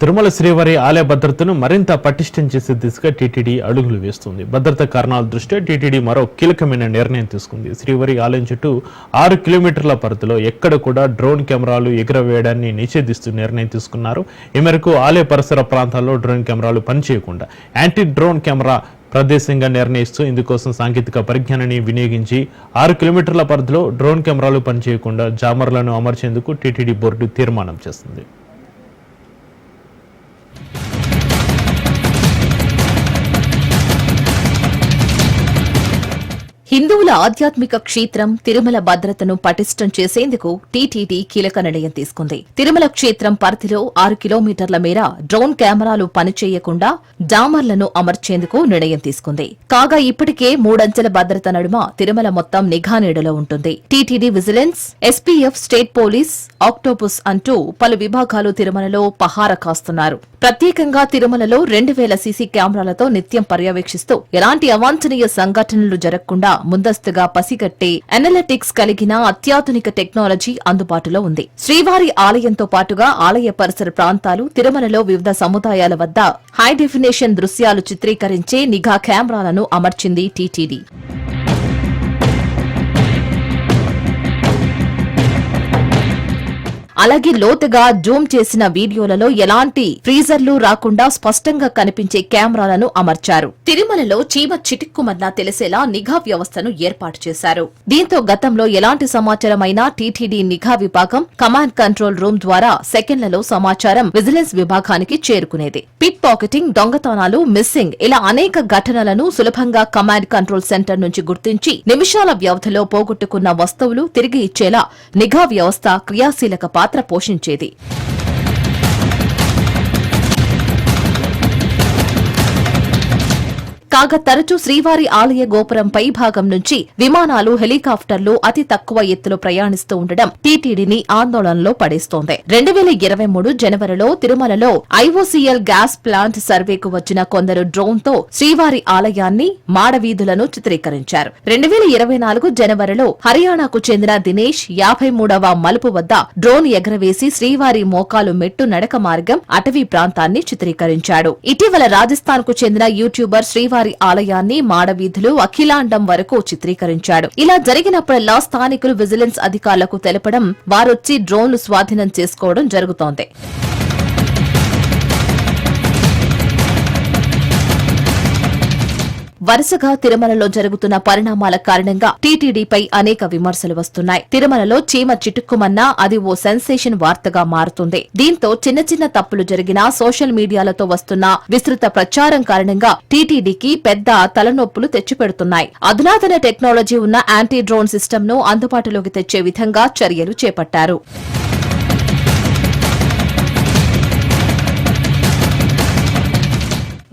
తిరుమల శ్రీవారి ఆలయ భద్రతను మరింత పటిష్టం చేసే దిశగా టీటీడీ అడుగులు వేస్తుంది. భద్రతా కారణాల దృష్ట్యా టీటీడీ మరో కీలకమైన నిర్ణయం తీసుకుంది. శ్రీవారి ఆలయం చుట్టూ 6 కిలోమీటర్ల పరిధిలో ఎక్కడ కూడా డ్రోన్ కెమెరాలు ఎగురవేయడాన్ని నిషేధిస్తూ నిర్ణయం తీసుకున్నారు. ఈ మేరకు ఆలయ పరిసర ప్రాంతాల్లో డ్రోన్ కెమెరాలు పనిచేయకుండా యాంటీ డ్రోన్ కెమెరా ప్రదేశంగా నిర్ణయిస్తూ ఇందుకోసం సాంకేతిక పరిజ్ఞానాన్ని వినియోగించి 6 కిలోమీటర్ల పరిధిలో డ్రోన్ కెమెరాలు పనిచేయకుండా జామర్లను అమర్చేందుకు టీటీడీ బోర్డు తీర్మానం చేసింది. హిందువుల ఆధ్యాత్మిక క్షేత్రం తిరుమల భద్రతను పటిష్టం చేసేందుకు టీటీడీ కీలక నిర్ణయం తీసుకుంది. తిరుమల క్షేత్రం పరిధిలో 6 కిలోమీటర్ల మేర డ్రోన్ కెమెరాలు పనిచేయకుండా డామర్లను అమర్చేందుకు నిర్ణయం తీసుకుంది. కాగా ఇప్పటికే 3 అంచెల భద్రత నడుమ తిరుమల మొత్తం నిఘా నీడలో ఉంటుంది. TTD vigilance, SPF, state police, octopus అంటూ పలు విభాగాలు తిరుమలలో పహారా కాస్తున్నారు. ప్రత్యేకంగా తిరుమలలో 2000 సీసీ కెమెరాలతో నిత్యం పర్యవేక్షిస్తూ ఎలాంటి అవాంఛనీయ సంఘటనలు జరగకుండా ముందస్తుగా పసిగట్టే అనలిటిక్స్ కలిగిన అత్యాధునిక టెక్నాలజీ అందుబాటులో ఉంది. శ్రీవారి ఆలయంతో పాటుగా ఆలయ పరిసర ప్రాంతాలు, తిరుమలలో వివిధ సముదాయాల వద్ద హై డెఫినేషన్ దృశ్యాలు చిత్రీకరించే నిఘా కెమెరాలను అమర్చింది టీటీడీ. అలాగే లోతుగా జూమ్ చేసిన వీడియోలలో ఎలాంటి ఫ్రీజర్లు రాకుండా స్పష్టంగా కనిపించే కెమెరాలను అమర్చారు. తిరుమలలో చీమ చిటిక్కుమన్నా తెలిసేలా నిఘా వ్యవస్థను ఏర్పాటు చేశారు. దీంతో గతంలో ఎలాంటి సమాచారమైనా టీటీడీ నిఘా విభాగం కమాండ్ కంట్రోల్ రూమ్ ద్వారా సెకండ్లలో సమాచారం విజిలెన్స్ విభాగానికి చేరుకునేది. పిక్ పాకెటింగ్, దొంగతనాలు, మిస్సింగ్ ఇలా అనేక ఘటనలను సులభంగా కమాండ్ కంట్రోల్ సెంటర్ నుంచి గుర్తించి నిమిషాల వ్యవధిలో పోగొట్టుకున్న వస్తువులు తిరిగి ఇచ్చేలా నిఘా వ్యవస్థ క్రియాశీలక పాత్ర పోషించేది. కాగా తరచూ శ్రీవారి ఆలయ గోపురం పై భాగం నుంచి విమానాలు, హెలికాప్టర్లు అతి తక్కువ ఎత్తులో ప్రయాణిస్తూ ఉండడం టీటీడీని ఆందోళనలో పడేస్తోంది. 2023 జనవరిలో తిరుమలలో ఐఓసీఎల్ గ్యాస్ ప్లాంట్ సర్వేకు వచ్చిన కొందరు డ్రోన్ తో శ్రీవారి ఆలయాన్ని, మాడవీధులను చిత్రీకరించారు. 2024 జనవరిలో హర్యానాకు చెందిన దినేష్ 53వ మలుపు వద్ద డ్రోన్ ఎగరవేసి శ్రీవారి మోకాలు మెట్టు నడక మార్గం, అటవీ ప్రాంతాన్ని చిత్రీకరించాడు. ఇటీవల రాజస్థాన్ కు చెందిన యూట్యూబర్ శ్రీవారి ఆలయాన్ని, మాడవీధులు, అఖిలాండం వరకు చిత్రీకరించాడు. ఇలా జరిగినప్పుడల్లా స్థానికులు విజిలెన్స్ అధికారులకు తెలపడం, వారొచ్చి డ్రోన్లు స్వాధీనం చేసుకోవడం జరుగుతోంది. వరుసగా తిరుమలలో జరుగుతున్న పరిణామాల కారణంగా టీటీడీపై అనేక విమర్శలు వస్తున్నాయి. తిరుమలలో చీమ చిటుక్కుమన్నా అది ఓ సెన్సేషన్ వార్తగా మారుతుంది. దీంతో చిన్న చిన్న తప్పులు జరిగినా సోషల్ మీడియాలతో వస్తున్న విస్తృత ప్రచారం కారణంగా టీటీడీకి పెద్ద తలనొప్పులు తెచ్చిపెడుతున్నాయి. అధునాతన టెక్నాలజీ ఉన్న యాంటీ డ్రోన్ సిస్టమ్ ను అందుబాటులోకి తెచ్చే విధంగా చర్యలు చేపట్టారు.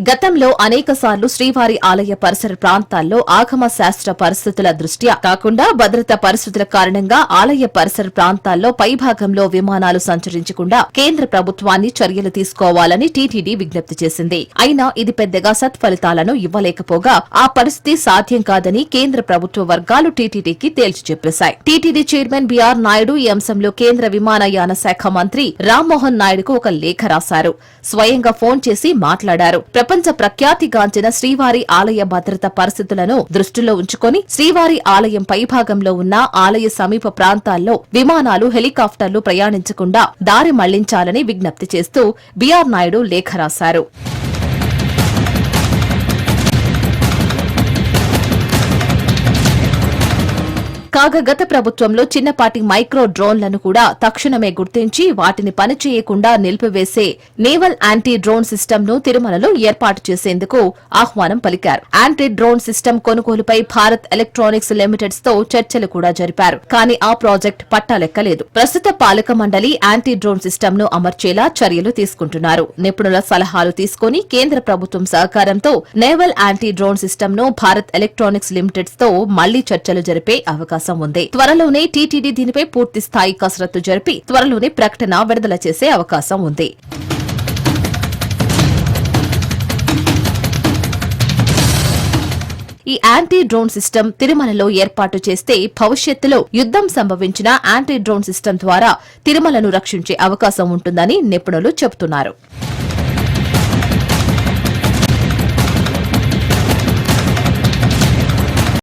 గతంలో అనేకసార్లు శ్రీవారి ఆలయ పరిసర ప్రాంతాల్లో ఆగమ శాస్త్ర పరిస్థితుల దృష్ట్యా కాకుండా భద్రతా పరిస్థితుల కారణంగా ఆలయ పరిసర ప్రాంతాల్లో పైభాగంలో విమానాలు సంచరించకుండా కేంద్ర ప్రభుత్వాన్ని చర్యలు తీసుకోవాలని టీటీడీ విజ్ఞప్తి చేసింది. అయినా ఇది పెద్దగా సత్ఫలితాలను ఇవ్వలేకపోగా ఆ పరిస్థితి సాధ్యం కాదని కేంద్ర ప్రభుత్వ వర్గాలు టీటీడీకి తేల్చి చెప్పేశాయి. టీటీడీ చైర్మన్ బీఆర్ నాయుడు ఈ అంశంలో కేంద్ర విమానయాన శాఖ మంత్రి రామ్మోహన్ నాయుడుకు ఒక లేఖ రాశారు. స్వయంగా ఫోన్ చేసి మాట్లాడారు. ప్రపంచ ప్రఖ్యాతిగాంచిన శ్రీవారి ఆలయ భద్రత పరిస్థితులను దృష్టిలో ఉంచుకొని శ్రీవారి ఆలయం పైభాగంలో ఉన్న ఆలయ సమీప ప్రాంతాల్లో విమానాలు, హెలికాప్టర్లు ప్రయాణించకుండా దారి మళ్లించాలని విజ్ఞప్తి చేస్తూ బీఆర్ నాయుడు లేఖ రాశారు. కాగా గత ప్రభుత్వంలో చిన్నపాటి మైక్రో డ్రోన్లను కూడా తక్షణమే గుర్తించి వాటిని పనిచేయకుండా నిలిపివేసే నేవల్ యాంటీ డ్రోన్ సిస్టమ్ ను తిరుమలలో ఏర్పాటు చేసేందుకు ఆహ్వానం పలికారు. యాంటీ డ్రోన్ సిస్టమ్ కొనుగోలుపై భారత్ ఎలక్ట్రానిక్స్ లిమిటెడ్స్ తో చర్చలు కూడా జరిపారు. కానీ ఆ ప్రాజెక్ట్ పట్టాలెక్కలేదు. ప్రస్తుత పాలక మండలి యాంటీ డ్రోన్ సిస్టమ్ ను అమర్చేలా చర్యలు తీసుకుంటున్నారు. నిపుణుల సలహాలు తీసుకుని కేంద్ర ప్రభుత్వం సహకారంతో నేవల్ యాంటీ డ్రోన్ సిస్టమ్ ను భారత్ ఎలక్ట్రానిక్స్ లిమిటెడ్స్ తో మళ్లీ చర్చలు జరిపే అవకాశం ఉంది. త్వరలోనే టీటీడీ దీనిపై పూర్తి స్థాయి కసరత్తు జరిపి త్వరలోనే ప్రకటన విడుదల చేసే అవకాశం ఉంది. ఈ యాంటీ డ్రోన్ సిస్టమ్ తిరుమలలో ఏర్పాటు చేస్తే భవిష్యత్తులో యుద్దం సంభవించిన యాంటీ డ్రోన్ సిస్టమ్ ద్వారా తిరుమలను రక్షించే అవకాశం ఉంటుందని నిపుణులు చెబుతున్నారు.